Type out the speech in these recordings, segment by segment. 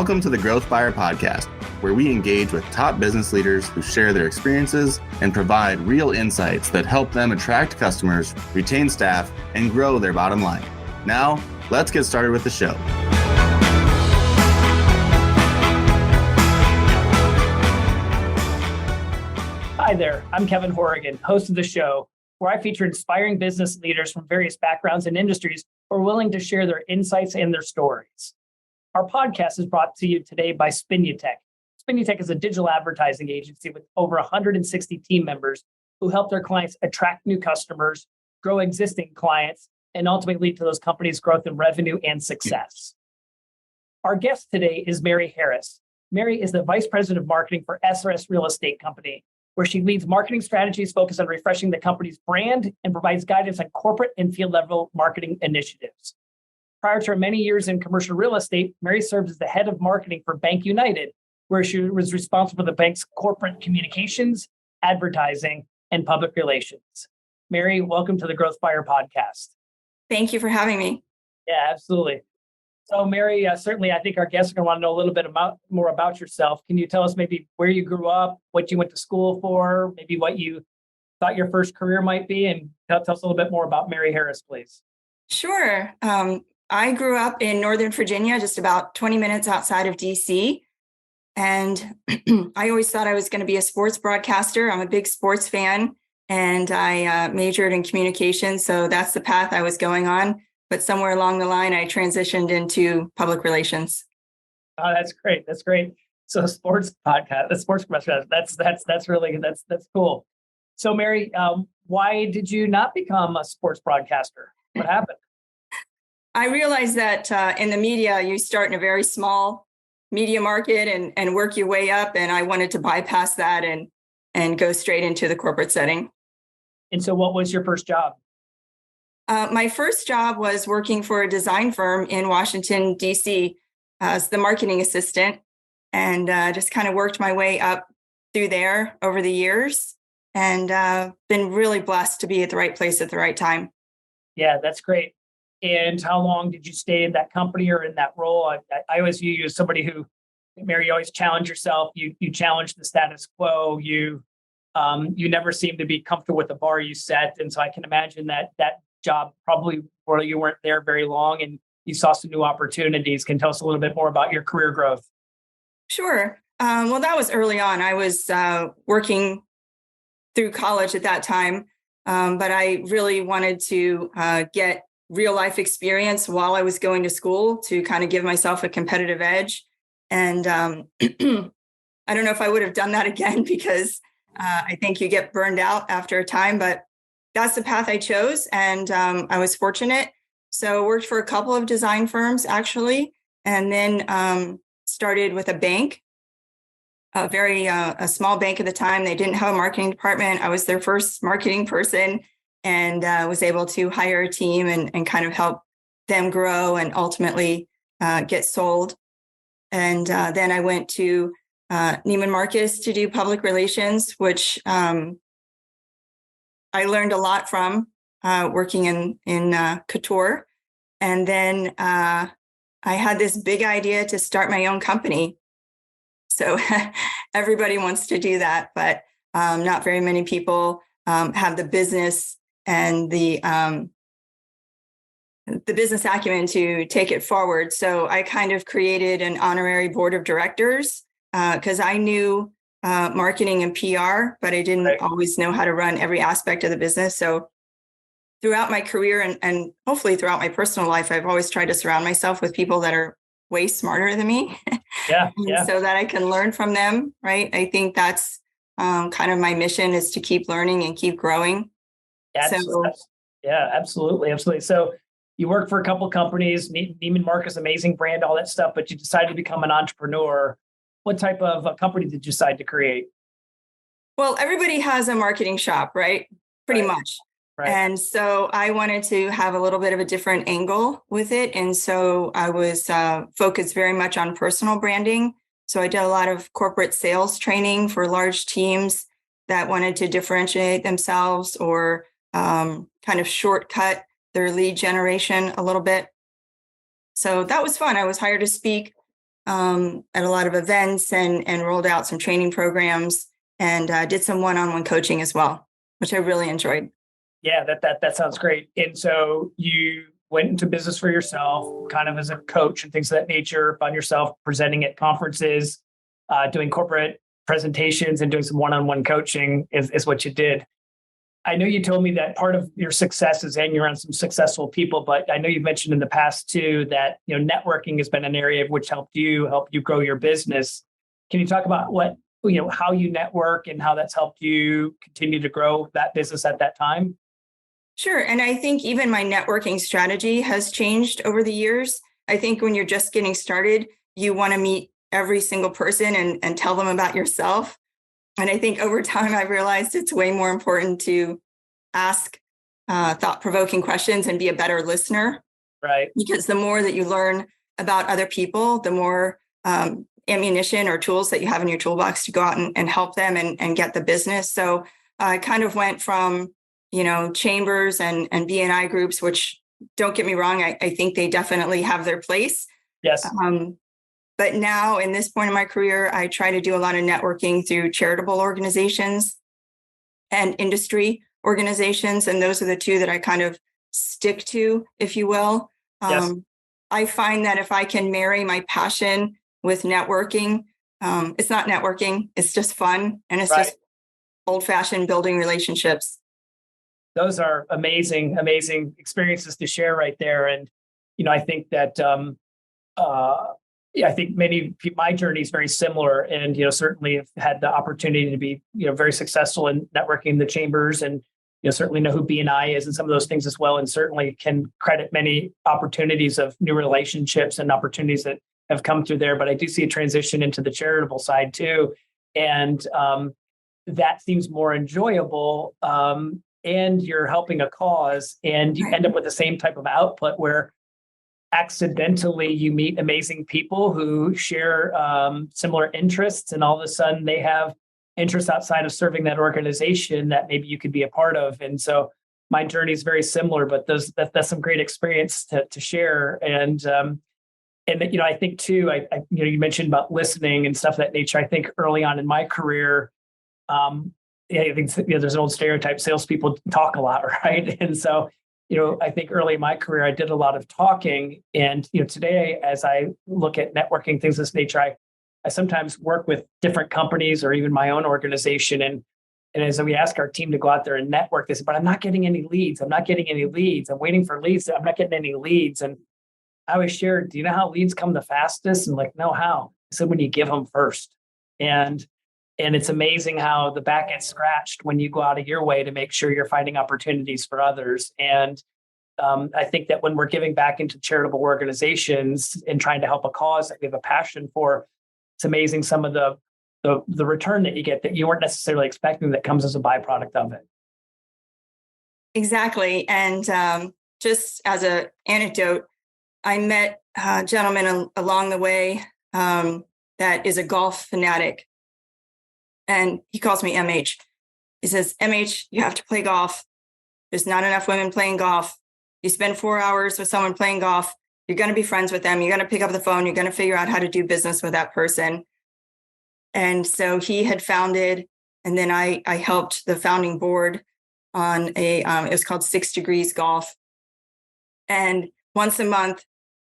Welcome to the Growth Buyer Podcast, where we engage with top business leaders who share their experiences and provide real insights that help them attract customers, retain staff, and grow their bottom line. Now, let's get started with the show. Hi there, I'm Kevin Horrigan, host of the show, where I feature inspiring business leaders from various backgrounds and industries who are willing to share their insights and their stories. Our podcast is brought to you today by Spinutech. Spinutech is a digital advertising agency with over 160 team members who help their clients attract new customers, grow existing clients, and ultimately lead to those companies' growth in revenue and success. Our guest today is Mary Harris. Mary is the Vice President of Marketing for SRS Real Estate Company, where she leads marketing strategies focused on refreshing the company's brand and provides guidance on corporate and field-level marketing initiatives. Prior to her many years in commercial real estate, Mary served as the head of marketing for BankUnited, where she was responsible for the bank's corporate communications, advertising, and public relations. Mary, welcome to the Growth Buyer Podcast. Thank you for having me. Yeah, absolutely. So Mary, certainly I think our guests are going to want to know a little bit more about yourself. Can you tell us maybe where you grew up, what you went to school for, maybe what you thought your first career might be, and tell us a little bit more about Mary Harris, please. Sure. I grew up in Northern Virginia, just about 20 minutes outside of DC. And I always thought I was going to be a sports broadcaster. I'm a big sports fan, and I majored in communications. So that's the path I was going on. But somewhere along the line, I transitioned into public relations. Oh, that's great. That's great. So sports podcast, the sports broadcaster, that's really good. That's cool. So Mary, why did you not become a sports broadcaster? What happened? I realized that in the media, you start in a very small media market and work your way up. And I wanted to bypass that and go straight into the corporate setting. And so what was your first job? My first job was working for a design firm in Washington, D.C. As the marketing assistant, and just kind of worked my way up through there over the years, and been really blessed to be at the right place at the right time. Yeah, that's great. And how long did you stay in that company or in that role? I always view you as somebody who, Mary, you always challenge yourself. You challenge the status quo. You never seem to be comfortable with the bar you set. And so I can imagine that job probably where you weren't there very long and you saw some new opportunities. Can you tell us a little bit more about your career growth? Sure. Well, that was early on. I was working through college at that time, but I really wanted to get real life experience while I was going to school to kind of give myself a competitive edge. And I don't know if I would have done that again because I think you get burned out after a time, but that's the path I chose. And I was fortunate. So worked for a couple of design firms actually, and then started with a bank, a small bank at the time. They didn't have a marketing department. I was their first marketing person, and was able to hire a team and kind of help them grow and ultimately get sold. And then I went to Neiman Marcus to do public relations, which I learned a lot from working in couture. And then I had this big idea to start my own company. So everybody wants to do that, but not very many people have the business and the business acumen to take it forward. So I kind of created an honorary board of directors because I knew marketing and PR, but I didn't always know how to run every aspect of the business. So throughout my career and hopefully throughout my personal life, I've always tried to surround myself with people that are way smarter than me. Yeah. So that I can learn from them. Right. I think that's kind of my mission is to keep learning and keep growing. Yeah, absolutely. So you worked for a couple of companies, Neiman Marcus, amazing brand, all that stuff, but you decided to become an entrepreneur. What type of a company did you decide to create? Well, everybody has a marketing shop, right? Pretty much. Right. And so I wanted to have a little bit of a different angle with it. And so I was focused very much on personal branding. So I did a lot of corporate sales training for large teams that wanted to differentiate themselves or kind of shortcut their lead generation a little bit. So that was fun. I was hired to speak at a lot of events and rolled out some training programs and did some one-on-one coaching as well, which I really enjoyed. Yeah, that sounds great. And so you went into business for yourself, kind of as a coach and things of that nature, found yourself presenting at conferences, doing corporate presentations and doing some one-on-one coaching is what you did. I know you told me that part of your success is hanging around some successful people, but I know you've mentioned in the past too that networking has been an area of which helped you grow your business. Can you talk about how you network and how that's helped you continue to grow that business at that time? Sure. And I think even my networking strategy has changed over the years. I think when you're just getting started, you want to meet every single person and tell them about yourself. And I think over time, I've realized it's way more important to ask thought-provoking questions and be a better listener. Right. Because the more that you learn about other people, the more ammunition or tools that you have in your toolbox to go out and help them and get the business. So I kind of went from, chambers and BNI groups, which don't get me wrong, I think they definitely have their place. Yes. But now in this point in my career, I try to do a lot of networking through charitable organizations and industry organizations. And those are the two that I kind of stick to, if you will. Yes. I find that if I can marry my passion with networking, it's not networking, it's just fun. And it's just old-fashioned building relationships. Those are amazing, amazing experiences to share right there. And, I think that, I think my journey is very similar, and certainly have had the opportunity to be very successful in networking the chambers, and certainly know who BNI is and some of those things as well, and certainly can credit many opportunities of new relationships and opportunities that have come through there. But I do see a transition into the charitable side too, and that seems more enjoyable. And you're helping a cause, and you end up with the same type of output where accidentally you meet amazing people who share similar interests, and all of a sudden they have interests outside of serving that organization that maybe you could be a part of. And so my journey is very similar, but that's some great experience to share. And I think too, you mentioned about listening and stuff of that nature. I think early on in my career, I think there's an old stereotype: salespeople talk a lot, right? And so I think early in my career, I did a lot of talking. And, today, as I look at networking, things of this nature, I sometimes work with different companies or even my own organization. And as we ask our team to go out there and network, they say, but I'm not getting any leads. I'm not getting any leads. I'm waiting for leads. I'm not getting any leads. And I always share, do you know how leads come the fastest? And no, how? I said, when you give them first. And it's amazing how the back gets scratched when you go out of your way to make sure you're finding opportunities for others. And I think that when we're giving back into charitable organizations and trying to help a cause that we have a passion for, it's amazing some of the return that you get that you weren't necessarily expecting that comes as a byproduct of it. Exactly. And just as an anecdote, I met a gentleman along the way that is a golf fanatic. And he calls me MH. He says, MH, you have to play golf. There's not enough women playing golf. You spend 4 hours with someone playing golf. You're going to be friends with them. You're going to pick up the phone. You're going to figure out how to do business with that person. And so he had founded, and then I helped the founding board on it was called 6 Degrees Golf. And once a month,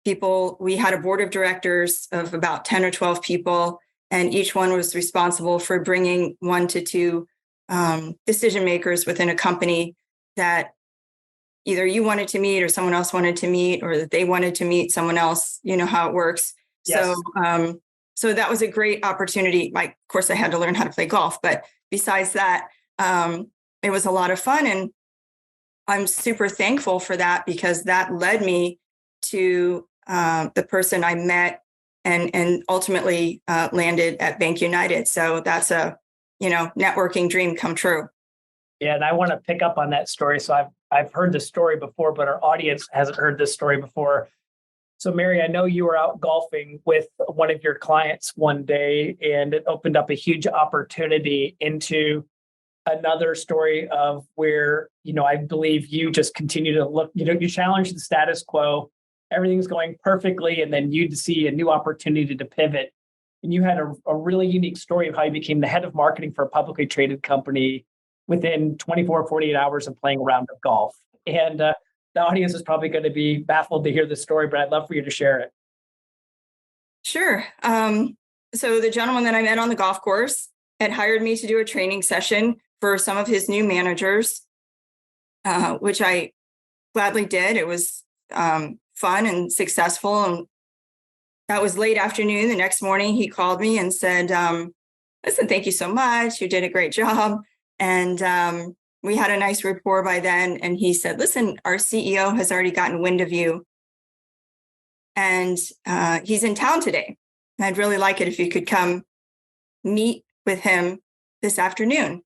we had a board of directors of about 10 or 12 people. And each one was responsible for bringing 1 to 2 decision makers within a company that either you wanted to meet or someone else wanted to meet, or that they wanted to meet someone else. You know how it works. Yes. So that was a great opportunity. Of course, I had to learn how to play golf, but besides that, it was a lot of fun. And I'm super thankful for that, because that led me to the person I met and ultimately landed at BankUnited. So that's a, networking dream come true. Yeah, and I want to pick up on that story. So I've heard this story before, but our audience hasn't heard this story before. So Mary, I know you were out golfing with one of your clients one day, and it opened up a huge opportunity into another story of where, I believe you just continue to look, you challenge the status quo everything's going perfectly, and then you'd see a new opportunity to pivot. And you had a really unique story of how you became the head of marketing for a publicly traded company within 24, 48 hours of playing a round of golf. And the audience is probably going to be baffled to hear this story, but I'd love for you to share it. Sure. So the gentleman that I met on the golf course had hired me to do a training session for some of his new managers, which I gladly did. It was fun and successful. And that was late afternoon. The next morning, he called me and said, listen, thank you so much. You did a great job. And we had a nice rapport by then. And he said, listen, our CEO has already gotten wind of you. And he's in town today. And I'd really like it if you could come meet with him this afternoon.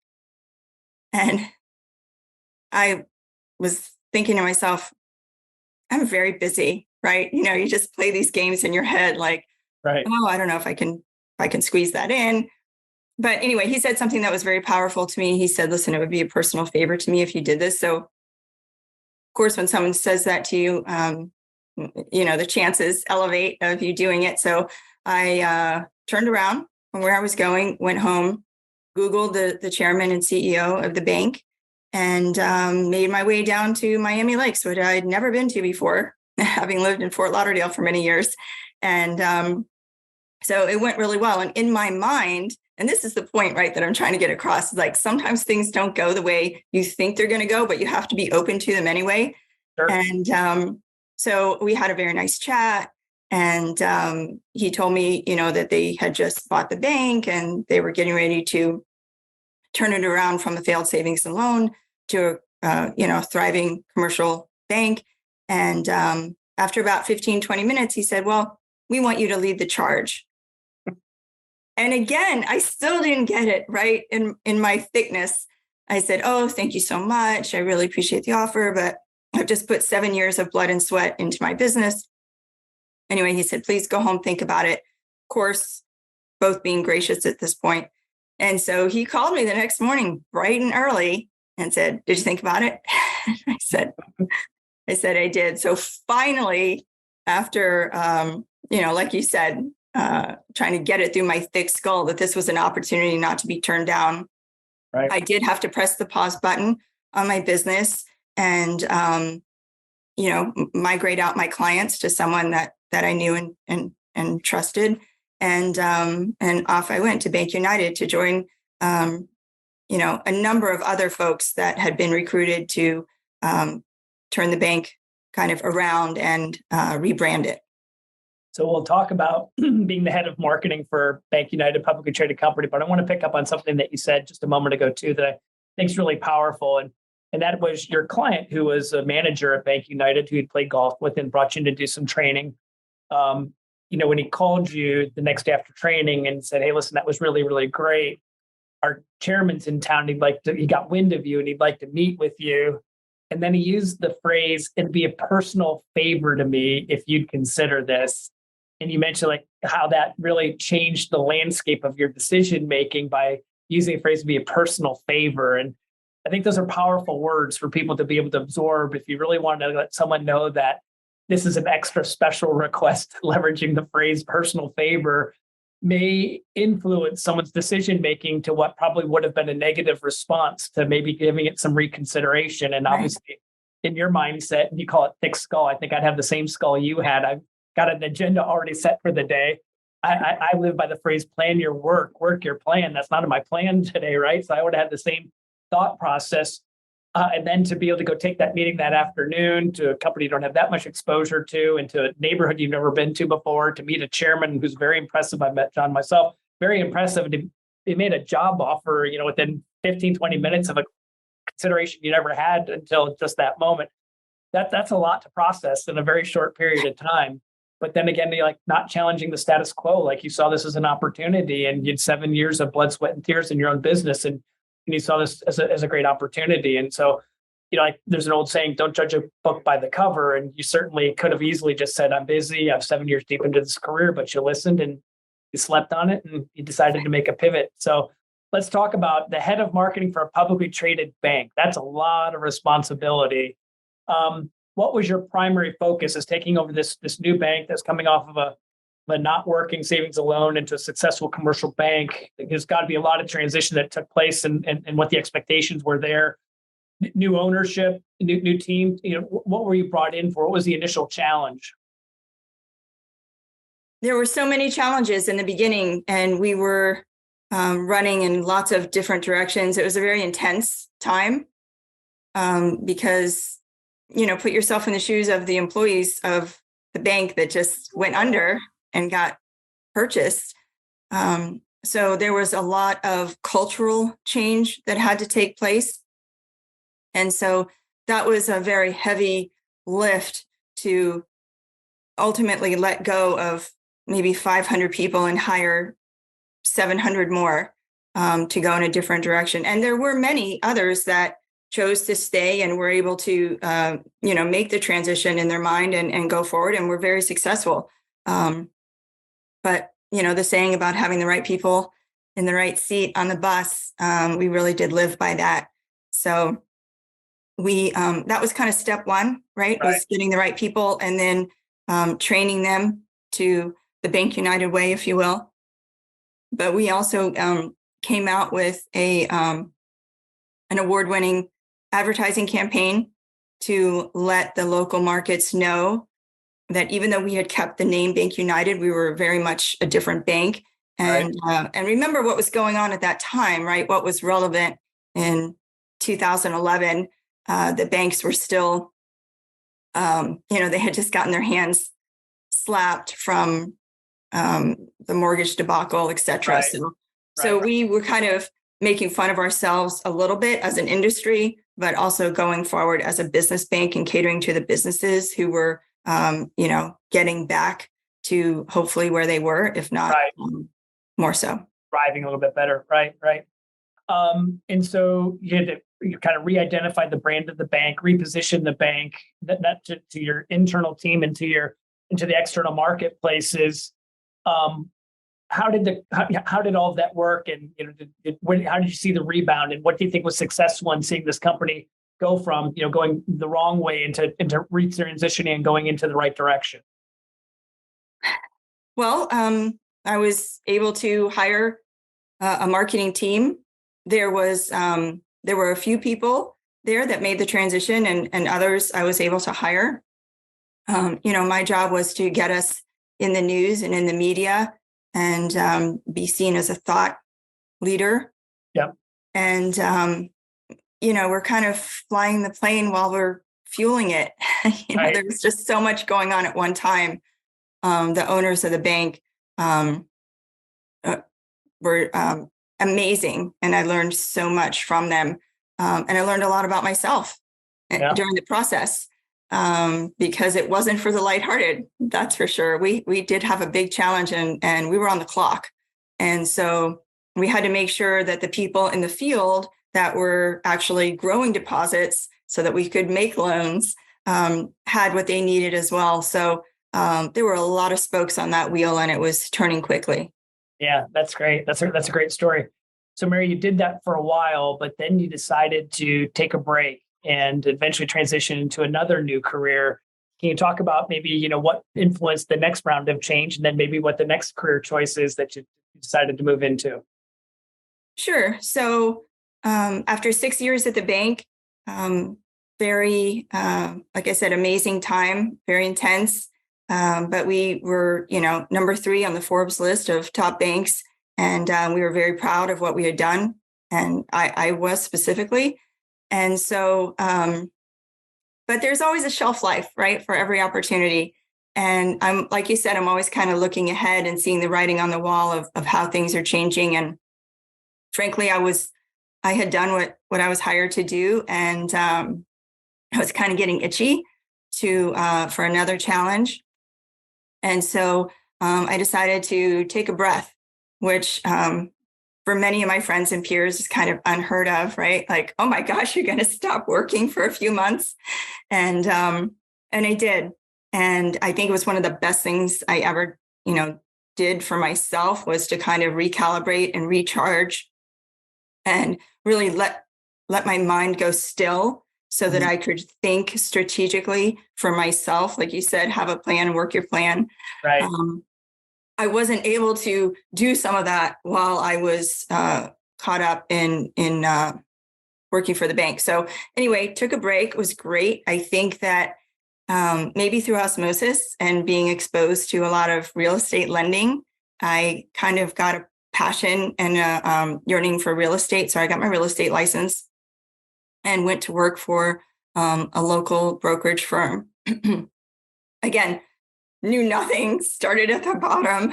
And I was thinking to myself, I'm very busy, right? You know, you just play these games in your head like, right. Oh, I don't know if I can squeeze that in. But anyway, he said something that was very powerful to me. He said, listen, it would be a personal favor to me if you did this. So, of course, when someone says that to you, the chances elevate of you doing it. So I turned around from where I was going, went home, Googled the chairman and CEO of the bank, and made my way down to Miami Lakes, which I'd never been to before, having lived in Fort Lauderdale for many years. And so it went really well. And in my mind, and this is the point, right, that I'm trying to get across, is like sometimes things don't go the way you think they're going to go, but you have to be open to them anyway. Sure. And so we had a very nice chat. And he told me, that they had just bought the bank and they were getting ready to turn it around from a failed savings and loan to a thriving commercial bank. And after about 15, 20 minutes, he said, well, we want you to lead the charge. And again, I still didn't get it right in my thickness. I said, oh, thank you so much. I really appreciate the offer, but I've just put 7 years of blood and sweat into my business. Anyway, he said, please go home, think about it. Of course, both being gracious at this point. And so he called me the next morning, bright and early, and said, did you think about it? I said, I did. So finally, after, like you said, trying to get it through my thick skull that this was an opportunity not to be turned down. Right. I did have to press the pause button on my business and, migrate out my clients to someone that I knew and trusted. And off I went to BankUnited to join, a number of other folks that had been recruited to turn the bank kind of around and rebrand it. So we'll talk about being the head of marketing for BankUnited, publicly traded company, but I want to pick up on something that you said just a moment ago too that I think is really powerful. And that was your client who was a manager at BankUnited who had played golf with and brought you in to do some training. When he called you the next day after training and said, hey, listen, that was really, really great. Our chairman's in town. He got wind of you and he'd like to meet with you. And then he used the phrase, it'd be a personal favor to me if you'd consider this. And you mentioned like how that really changed the landscape of your decision making by using the phrase to be a personal favor. And I think those are powerful words for people to be able to absorb if you really want to let someone know that this is an extra special request. Leveraging the phrase personal favor may influence someone's decision making to what probably would have been a negative response to maybe giving it some reconsideration. And obviously, in your mindset, and you call it thick skull, I think I'd have the same skull you had. I've got an agenda already set for the day. I live by the phrase, plan your work your plan. That's not in my plan today, right? So I would have had the same thought process. And then to be able to go take that meeting that afternoon to a company you don't have that much exposure to, and to a neighborhood you've never been to before, to meet a chairman who's very impressive. I met John myself, very impressive. They made a job offer, within 15, 20 minutes of a consideration you never had until just that moment. That's a lot to process in a very short period of time. But then again, they like not challenging the status quo. Like you saw this as an opportunity and you had 7 years of blood, sweat, and tears in your own business. And you saw this as a great opportunity. And so, there's an old saying, don't judge a book by the cover. And you certainly could have easily just said, I'm busy. I'm 7 years deep into this career, but you listened and you slept on it and you decided to make a pivot. So let's talk about the head of marketing for a publicly traded bank. That's a lot of responsibility. what was your primary focus as taking over this new bank that's coming off of a not working savings and loan into a successful commercial bank? There's got to be a lot of transition that took place, and what the expectations were there. New ownership, new team. What were you brought in for? What was the initial challenge? There were so many challenges in the beginning, and we were running in lots of different directions. It was a very intense time because, put yourself in the shoes of the employees of the bank that just went under and got purchased. So there was a lot of cultural change that had to take place. And so that was a very heavy lift to ultimately let go of maybe 500 people and hire 700 more to go in a different direction. And there were many others that chose to stay and were able to, make the transition in their mind and go forward, and were very successful. But, the saying about having the right people in the right seat on the bus, we really did live by that. So we, that was kind of step one, right? Was getting the right people, and then training them to the BankUnited way, if you will. But we also came out with an award-winning advertising campaign to let the local markets know that even though we had kept the name BankUnited, we were very much a different bank. And remember what was going on at that time, right? What was relevant in 2011? The banks were still, they had just gotten their hands slapped from the mortgage debacle, et cetera. So we were kind of making fun of ourselves a little bit as an industry, but also going forward as a business bank and catering to the businesses who were, getting back to hopefully where they were, if not more so. Thriving a little bit better. Right. And so you kind of re-identified the brand of the bank, reposition the bank, that to your internal team and into the external marketplaces. How did all of that work? And how did you see the rebound? And what do you think was successful in seeing this company go from going the wrong way into retransitioning and going into the right direction? Well, I was able to hire a marketing team. There were a few people there that made the transition, and others I was able to hire. My job was to get us in the news and in the media, and be seen as a thought leader. Yep. And we're kind of flying the plane while we're fueling it. There was just so much going on at one time. The owners of the bank were amazing, and I learned so much from them. And I learned a lot about myself during the process, because it wasn't for the lighthearted, that's for sure. We did have a big challenge, and we were on the clock. And so we had to make sure that the people in the field that were actually growing deposits so that we could make loans had what they needed as well. So there were a lot of spokes on that wheel, and it was turning quickly. Yeah, that's great. That's a great story. So Mary, you did that for a while, but then you decided to take a break and eventually transition into another new career. Can you talk about maybe, what influenced the next round of change, and then maybe what the next career choice is that you decided to move into? Sure. So after 6 years at the bank, very, like I said, amazing time, very intense. But we were, number 3 on the Forbes list of top banks. And we were very proud of what we had done. And I was specifically. And so, but there's always a shelf life, right, for every opportunity. And I'm, like you said, I'm always kind of looking ahead and seeing the writing on the wall of how things are changing. And frankly, I had done what I was hired to do. And I was kind of getting itchy for another challenge. And so I decided to take a breath, which for many of my friends and peers is kind of unheard of, right? Like, oh my gosh, you're going to stop working for a few months. And I did. And I think it was one of the best things I ever, did for myself, was to kind of recalibrate and recharge and really let my mind go still so that I could think strategically for myself. Like you said, have a plan, work your plan. Right. I wasn't able to do some of that while I was caught up in working for the bank. So anyway, took a break. It was great. I think that maybe through osmosis and being exposed to a lot of real estate lending, I kind of got a passion and a yearning for real estate. So I got my real estate license and went to work for a local brokerage firm. Again, knew nothing, started at the bottom.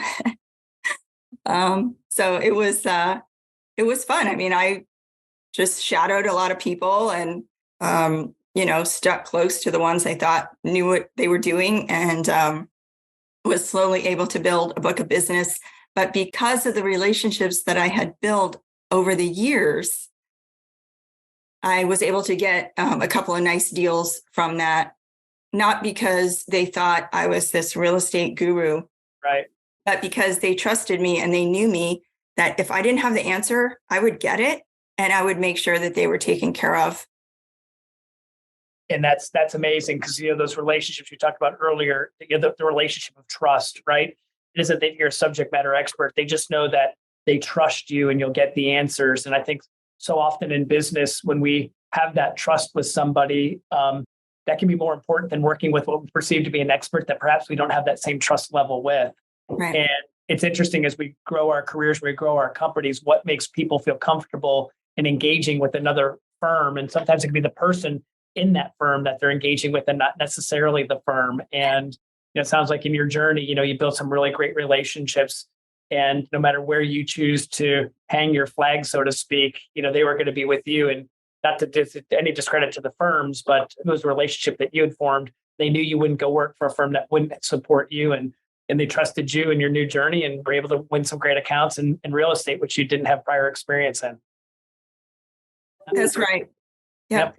So it was fun. I mean, I just shadowed a lot of people and, stuck close to the ones I thought knew what they were doing, and was slowly able to build a book of business. But because of the relationships that I had built over the years, I was able to get a couple of nice deals from that. Not because they thought I was this real estate guru, right, but because they trusted me and they knew me, that if I didn't have the answer, I would get it and I would make sure that they were taken care of. And that's amazing, because those relationships you talked about earlier, the relationship of trust, right? It isn't that you're a subject matter expert. They just know that they trust you and you'll get the answers. And I think so often in business, when we have that trust with somebody, that can be more important than working with what we perceive to be an expert that perhaps we don't have that same trust level with. Right. And it's interesting, as we grow our careers, we grow our companies, what makes people feel comfortable in engaging with another firm. And sometimes it can be the person in that firm that they're engaging with and not necessarily the firm. And it sounds like in your journey, you built some really great relationships. And no matter where you choose to hang your flag, so to speak, they were going to be with you. And not to any discredit to the firms, but it was a relationship that you had formed. They knew you wouldn't go work for a firm that wouldn't support you, and they trusted you in your new journey and were able to win some great accounts in real estate, which you didn't have prior experience in. That's right. Yep.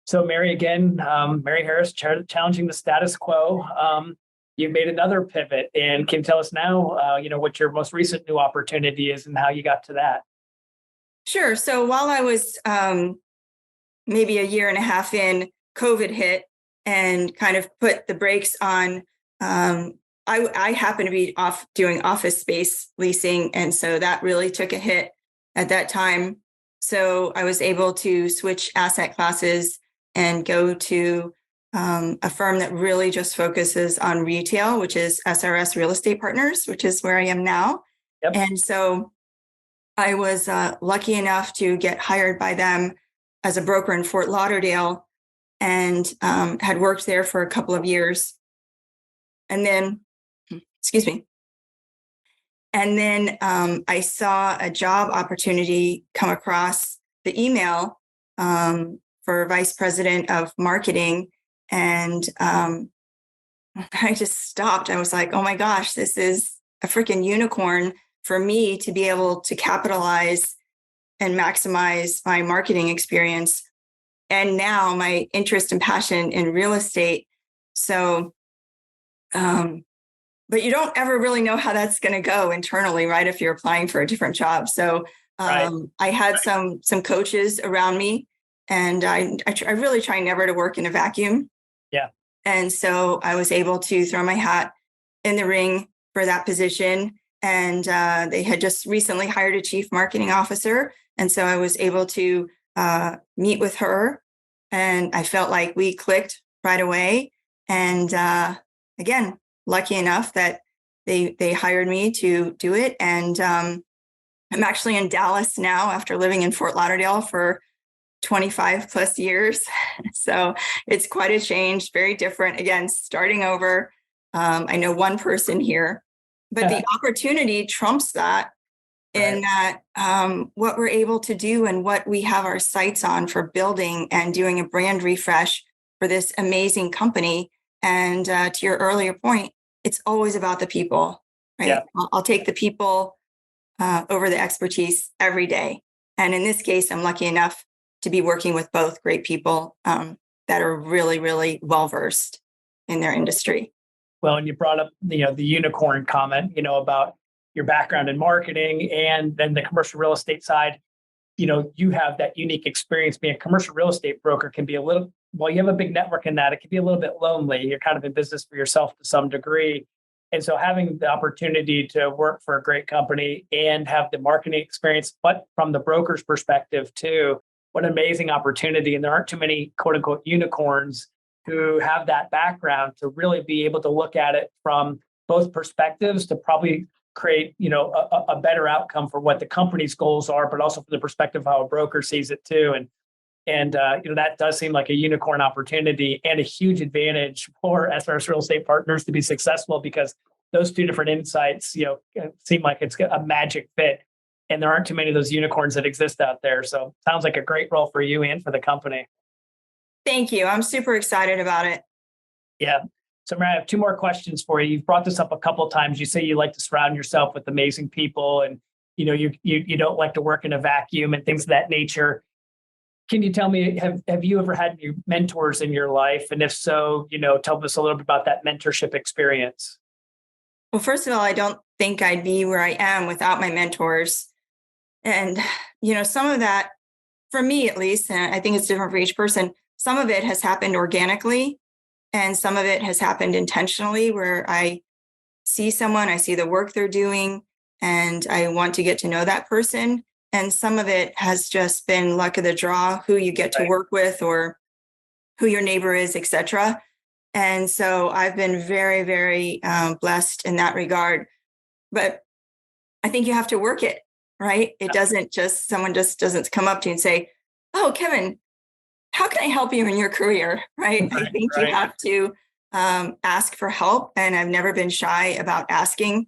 So Mary Harris, challenging the status quo. You've made another pivot, and can you tell us now, what your most recent new opportunity is and how you got to that? Sure. So while I was maybe a year and a half in, COVID hit and kind of put the brakes on. I happened to be off doing office space leasing, and so that really took a hit at that time. So I was able to switch asset classes and go to a firm that really just focuses on retail, which is SRS Real Estate Partners, which is where I am now. Yep. And so I was lucky enough to get hired by them as a broker in Fort Lauderdale, and had worked there for a couple of years. And then, I saw a job opportunity come across the email for vice president of marketing. And I just stopped. I was like, oh my gosh, this is a freaking unicorn for me to be able to capitalize and maximize my marketing experience. And now my interest and passion in real estate. So, but you don't ever really know how that's going to go internally, right? If you're applying for a different job. So I had some coaches around me, and I really try never to work in a vacuum. Yeah. And so I was able to throw my hat in the ring for that position. And they had just recently hired a chief marketing officer. And so I was able to meet with her, and I felt like we clicked right away. And again, lucky enough that they hired me to do it. And I'm actually in Dallas now after living in Fort Lauderdale for 25 plus years. So it's quite a change, very different. Again, starting over. I know one person here, but the opportunity trumps that, in that what we're able to do and what we have our sights on for building and doing a brand refresh for this amazing company. And to your earlier point, it's always about the people, right? Yeah. I'll take the people over the expertise every day. And in this case, I'm lucky enough to be working with both great people that are really, really well-versed in their industry. Well, and you brought up, the unicorn comment, about your background in marketing and then the commercial real estate side. you have that unique experience. Being a commercial real estate broker can be you have a big network in that, it can be a little bit lonely. You're kind of in business for yourself to some degree. And so having the opportunity to work for a great company and have the marketing experience, but from the broker's perspective too, what an amazing opportunity. And there aren't too many quote unquote unicorns who have that background to really be able to look at it from both perspectives to probably create, a better outcome for what the company's goals are, but also from the perspective of how a broker sees it too. And that does seem like a unicorn opportunity and a huge advantage for SRS Real Estate Partners to be successful, because those two different insights, seem like it's a magic fit. And there aren't too many of those unicorns that exist out there. So sounds like a great role for you and for the company. Thank you. I'm super excited about it. Yeah. So Mary, I have two more questions for you. You've brought this up a couple of times. You say you like to surround yourself with amazing people, and you don't like to work in a vacuum and things of that nature. Can you tell me, have you ever had any mentors in your life? And if so, tell us a little bit about that mentorship experience. Well, first of all, I don't think I'd be where I am without my mentors. And, some of that, for me at least, and I think it's different for each person, some of it has happened organically and some of it has happened intentionally, where I see someone, I see the work they're doing, and I want to get to know that person. And some of it has just been luck of the draw, who you get to work with or who your neighbor is, et cetera. And so I've been very, very blessed in that regard. But I think you have to work it, right? It doesn't just, someone just doesn't come up to you and say, "Oh, Kevin, how can I help you in your career?" Right? I think you have to ask for help. And I've never been shy about asking.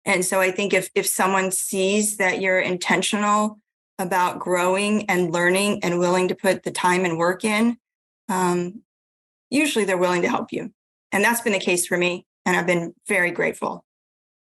And so I think if someone sees that you're intentional about growing and learning and willing to put the time and work in, usually they're willing to help you. And that's been the case for me. And I've been very grateful.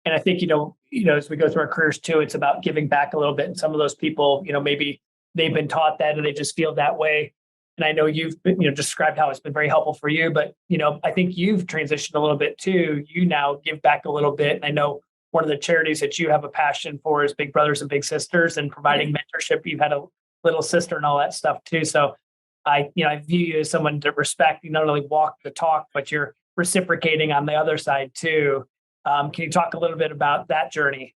And I think, as we go through our careers too, it's about giving back a little bit. And some of those people, maybe they've been taught that and they just feel that way. And I know you've been, described how it's been very helpful for you, but, I think you've transitioned a little bit too. You now give back a little bit. And I know one of the charities that you have a passion for is Big Brothers and Big Sisters, and providing mentorship. You've had a little sister and all that stuff too. So I view you as someone to respect. You not only walk the talk, but you're reciprocating on the other side too. Can you talk a little bit about that journey?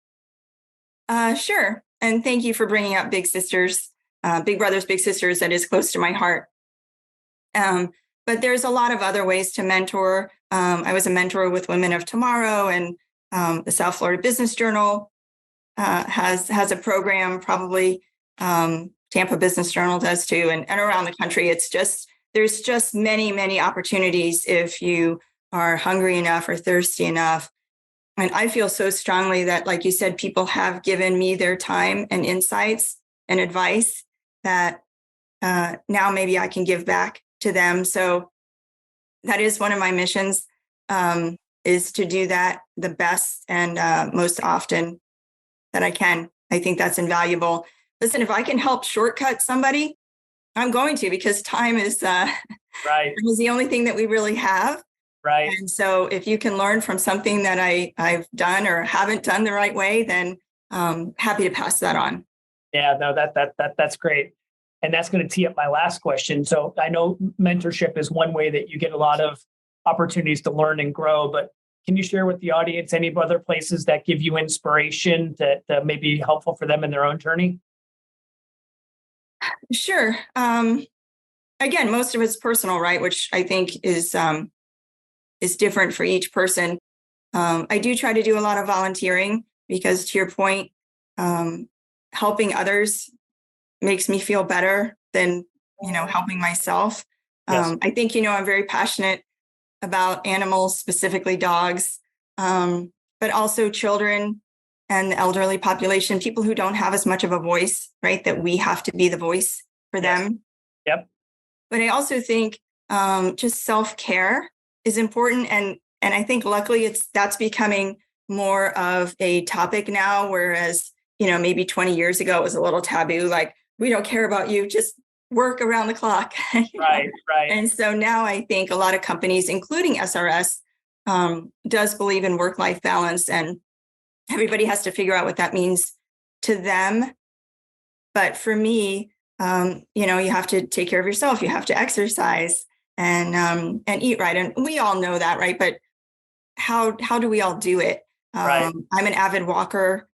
Sure. And thank you for bringing up Big Sisters, Big Brothers, Big Sisters. That is close to my heart. But there's a lot of other ways to mentor. I was a mentor with Women of Tomorrow, and the South Florida Business Journal has a program, probably Tampa Business Journal does too, and around the country. There's just many, many opportunities if you are hungry enough or thirsty enough. And I feel so strongly that, like you said, people have given me their time and insights and advice that now maybe I can give back to them. So that is one of my missions, is to do that the best and most often that I can. I think that's invaluable. Listen, if I can help shortcut somebody, I'm going to, because time is is the only thing that we really have. Right. And so if you can learn from something that I've done or haven't done the right way, then happy to pass that on. Yeah, no, that's great. And that's going to tee up my last question. So I know mentorship is one way that you get a lot of opportunities to learn and grow, but can you share with the audience any other places that give you inspiration that may be helpful for them in their own journey? Sure. Again, most of it's personal, right? Which I think is different for each person. I do try to do a lot of volunteering because, to your point, helping others makes me feel better than, helping myself. Yes. I think, I'm very passionate about animals, specifically dogs, but also children and the elderly population, people who don't have as much of a voice, right? That we have to be the voice for them. Yep. But I also think just self-care is important. And I think luckily that's becoming more of a topic now, whereas, maybe 20 years ago, it was a little taboo, like, we don't care about you, just work around the clock. Right. And so now I think a lot of companies, including SRS, does believe in work-life balance, and everybody has to figure out what that means to them. But for me, you have to take care of yourself. You have to exercise and eat right. And we all know that, right? But how do we all do it? Right. I'm an avid walker,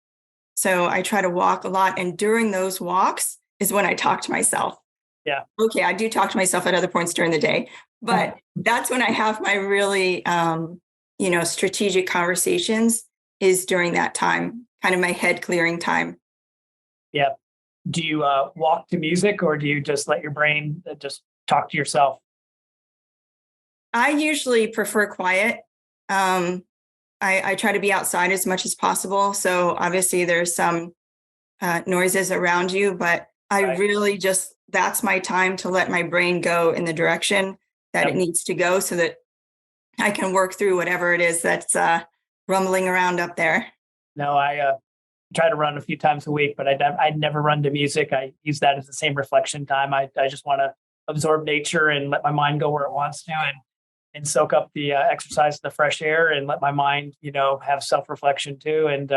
so I try to walk a lot. And during those walks is when I talk to myself. Yeah. Okay, I do talk to myself at other points during the day, but that's when I have my really, strategic conversations is during that time, kind of my head clearing time. Yeah. Do you walk to music, or do you just let your brain just talk to yourself? I usually prefer quiet. I try to be outside as much as possible. So obviously there's some noises around you, but I really that's my time to let my brain go in the direction that it needs to go so that I can work through whatever it is that's rumbling around up there. No, I try to run a few times a week, but I'd never run to music. I use that as the same reflection time. I just want to absorb nature and let my mind go where it wants to, and soak up the exercise and the fresh air, and let my mind, have self-reflection too. And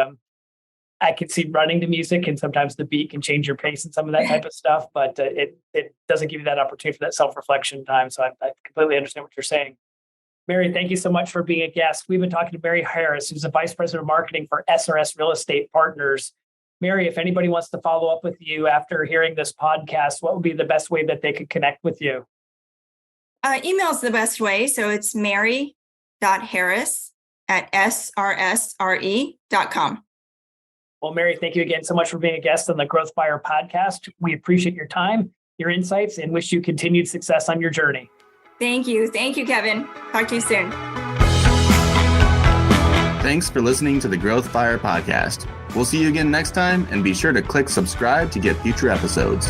I can see running to music, and sometimes the beat can change your pace and some of that type of stuff, but it doesn't give you that opportunity for that self-reflection time. So I completely understand what you're saying. Mary, thank you so much for being a guest. We've been talking to Mary Harris, who's the Vice President of Marketing for SRS Real Estate Partners. Mary, if anybody wants to follow up with you after hearing this podcast, what would be the best way that they could connect with you? Email is the best way. So it's mary.harris@srsre.com. Well, Mary, thank you again so much for being a guest on the Growth Buyer podcast. We appreciate your time, your insights, and wish you continued success on your journey. Thank you. Thank you, Kevin. Talk to you soon. Thanks for listening to the Growth Buyer podcast. We'll see you again next time, and be sure to click subscribe to get future episodes.